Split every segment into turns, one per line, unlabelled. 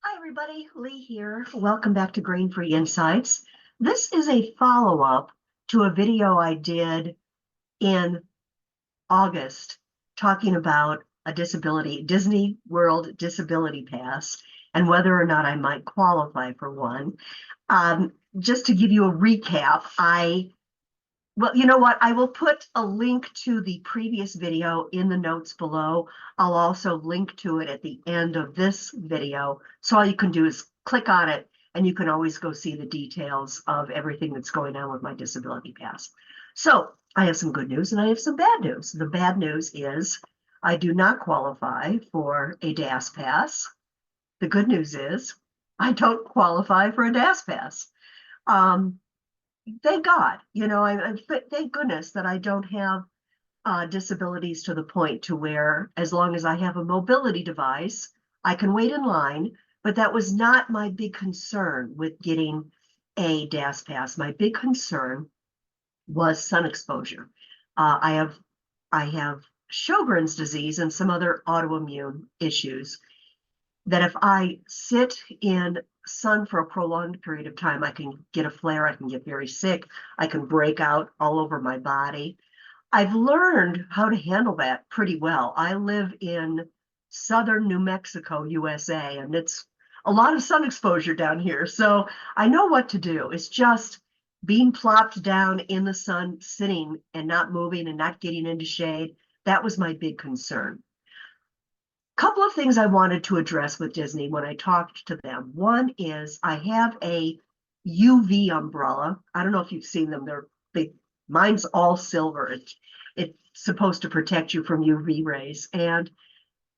Hi, everybody. Lee here. Welcome back to Grain-Free Insights. This is a follow-up to a video I did in August talking about a disability, Disney World Disability Pass, and whether or not I might qualify for one. Just to give you a recap, well, you know what? I will put a link to the previous video in the notes below. I'll also link to it at the end of this video. So all you can do is click on it and you can always go see the details of everything that's going on with my disability pass. So I have some good news and I have some bad news. The bad news is I do not qualify for a DAS pass. The good news is I don't qualify for a DAS pass. Thank God, thank goodness that I don't have disabilities to the point to where, as long as I have a mobility device, I can wait in line. But that was not my big concern with getting a DAS pass. My big concern was sun exposure. I have Sjogren's disease and some other autoimmune issues that if I sit in sun for a prolonged period of time, I can get a flare, I can get very sick, I can break out all over my body. I've learned how to handle that pretty well. I live in southern New Mexico, USA, and it's a lot of sun exposure down here. So I know what to do. It's just being plopped down in the sun, sitting and not moving and not getting into shade. That was my big concern. Couple of things I wanted to address with Disney when I talked to them. One is I have a UV umbrella. I don't know if you've seen them. They're big. Mine's all silver. It's supposed to protect you from UV rays. And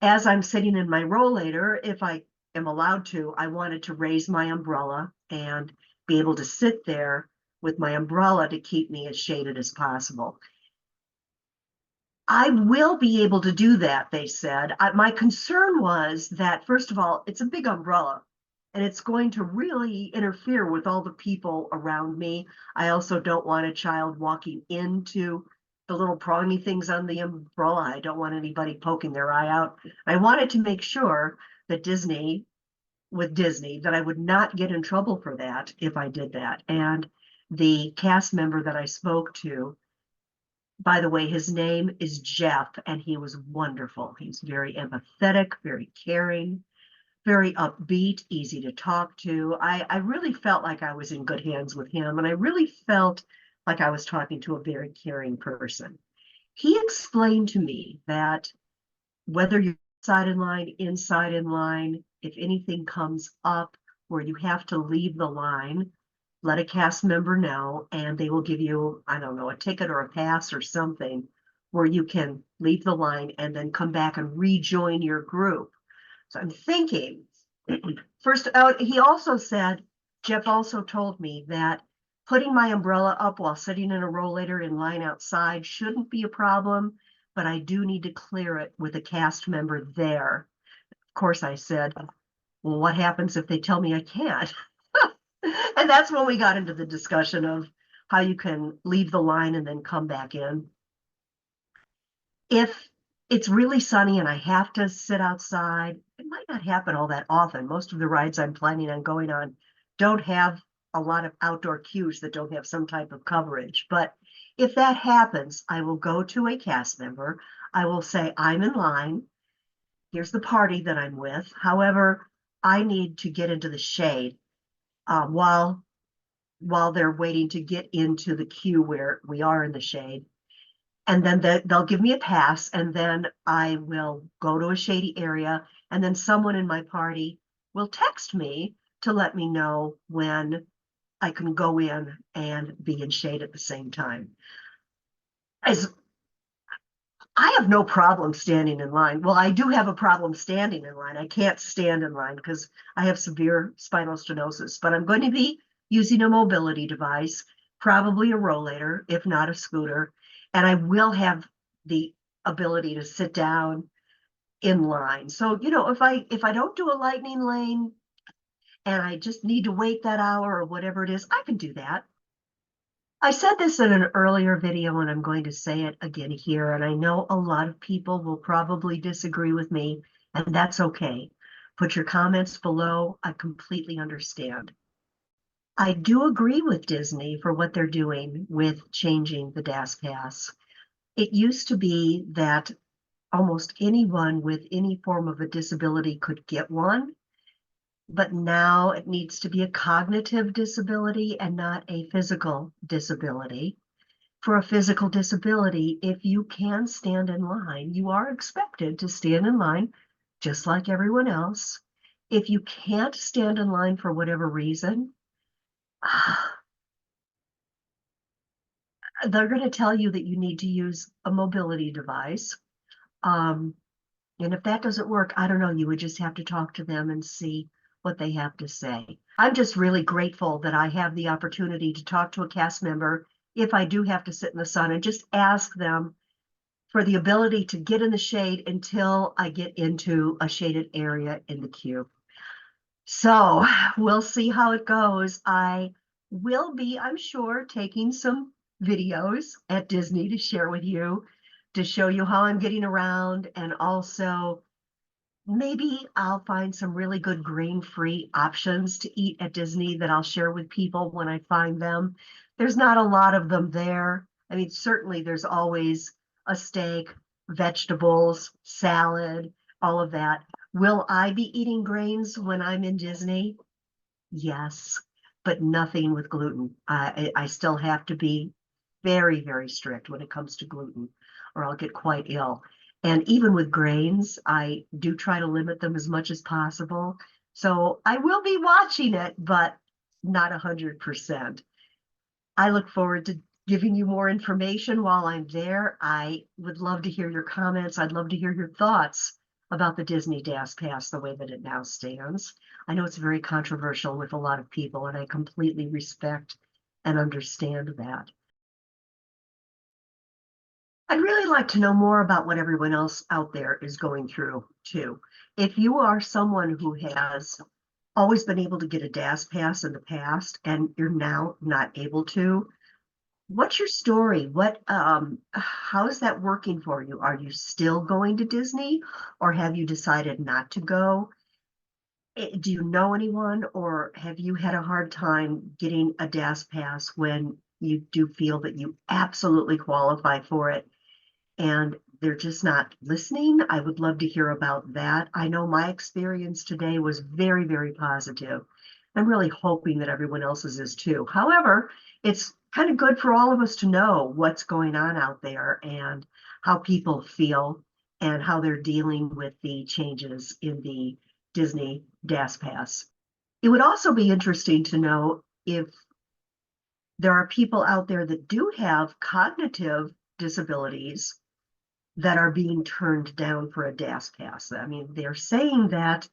as I'm sitting in my rollator, if I am allowed to, I wanted to raise my umbrella and be able to sit there with my umbrella to keep me as shaded as possible. I will be able to do that, they said. My concern was that, first of all, it's a big umbrella and it's going to really interfere with all the people around me. I also don't want a child walking into the little prongy things on the umbrella. I don't want anybody poking their eye out. I wanted to make sure that with Disney, that I would not get in trouble for that if I did that. And the cast member that I spoke to, by the way, his name is Jeff, and he was wonderful. He's very empathetic, very caring, very upbeat, easy to talk to. I really felt like I was in good hands with him, and I really felt like I was talking to a very caring person. He explained to me that whether you're inside in line, if anything comes up where you have to leave the line, let a cast member know, and they will give you, I don't know, a ticket or a pass or something where you can leave the line and then come back and rejoin your group. So I'm thinking, first out, Jeff also told me that putting my umbrella up while sitting in a rollator in line outside shouldn't be a problem, but I do need to clear it with a cast member there. Of course, I said, well, what happens if they tell me I can't? And that's when we got into the discussion of how you can leave the line and then come back in. If it's really sunny and I have to sit outside, it might not happen all that often. Most of the rides I'm planning on going on don't have a lot of outdoor cues that don't have some type of coverage. But if that happens, I will go to a cast member. I will say, I'm in line. Here's the party that I'm with. However, I need to get into the shade while they're waiting to get into the queue where we are in the shade. And then they'll give me a pass, and then I will go to a shady area, and then someone in my party will text me to let me know when I can go in and be in shade at the same time. I have no problem standing in line. Well, I do have a problem standing in line. I can't stand in line because I have severe spinal stenosis, but I'm going to be using a mobility device, probably a rollator, if not a scooter, and I will have the ability to sit down in line. So, if I don't do a lightning lane and I just need to wait that hour or whatever it is, I can do that. I said this in an earlier video, and I'm going to say it again here, and I know a lot of people will probably disagree with me, and that's okay. Put your comments below. I completely understand. I do agree with Disney for what they're doing with changing the DAS pass. It used to be that almost anyone with any form of a disability could get one, but now it needs to be a cognitive disability and not a physical disability. For a physical disability, if you can stand in line, you are expected to stand in line just like everyone else. If you can't stand in line for whatever reason, they're going to tell you that you need to use a mobility device. Um, and if that doesn't work, I don't know, you would just have to talk to them and see what they have to say. I'm just really grateful that I have the opportunity to talk to a cast member if I do have to sit in the sun and just ask them for the ability to get in the shade until I get into a shaded area in the queue. So we'll see how it goes. I will be, I'm sure, taking some videos at Disney to share with you to show you how I'm getting around, and also maybe I'll find some really good grain-free options to eat at Disney that I'll share with people when I find them. There's not a lot of them there. I mean, certainly there's always a steak, vegetables, salad, all of that. Will I be eating grains when I'm in Disney? Yes, but nothing with gluten. I still have to be very, very strict when it comes to gluten, or I'll get quite ill. And even with grains, I do try to limit them as much as possible. So I will be watching it, but not 100%. I look forward to giving you more information while I'm there. I would love to hear your comments. I'd love to hear your thoughts about the Disney DAS Pass the way that it now stands. I know it's very controversial with a lot of people, and I completely respect and understand that. I'd really like to know more about what everyone else out there is going through too. If you are someone who has always been able to get a DAS pass in the past and you're now not able to, what's your story? How is that working for you? Are you still going to Disney, or have you decided not to go? Do you know anyone, or have you had a hard time getting a DAS pass when you do feel that you absolutely qualify for it and they're just not listening? I would love to hear about that. I know my experience today was very, very positive. I'm really hoping that everyone else's is too. However, it's kind of good for all of us to know what's going on out there and how people feel and how they're dealing with the changes in the Disney DAS Pass. It would also be interesting to know if there are people out there that do have cognitive disabilities that are being turned down for a DAS pass. I mean, they're saying that,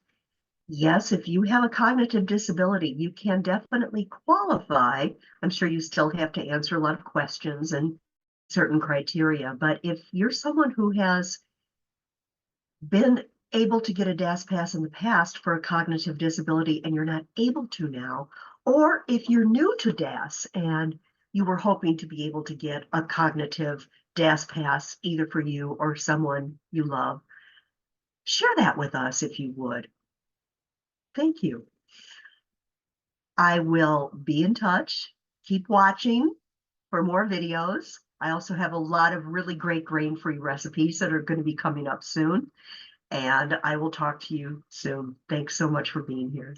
yes, if you have a cognitive disability, you can definitely qualify. I'm sure you still have to answer a lot of questions and certain criteria, but if you're someone who has been able to get a DAS pass in the past for a cognitive disability and you're not able to now, or if you're new to DAS and you were hoping to be able to get a cognitive DAS pass either for you or someone you love, share that with us if you would. Thank you. I will be in touch. Keep watching for more videos. I also have a lot of really great grain-free recipes that are going to be coming up soon. And I will talk to you soon. Thanks so much for being here.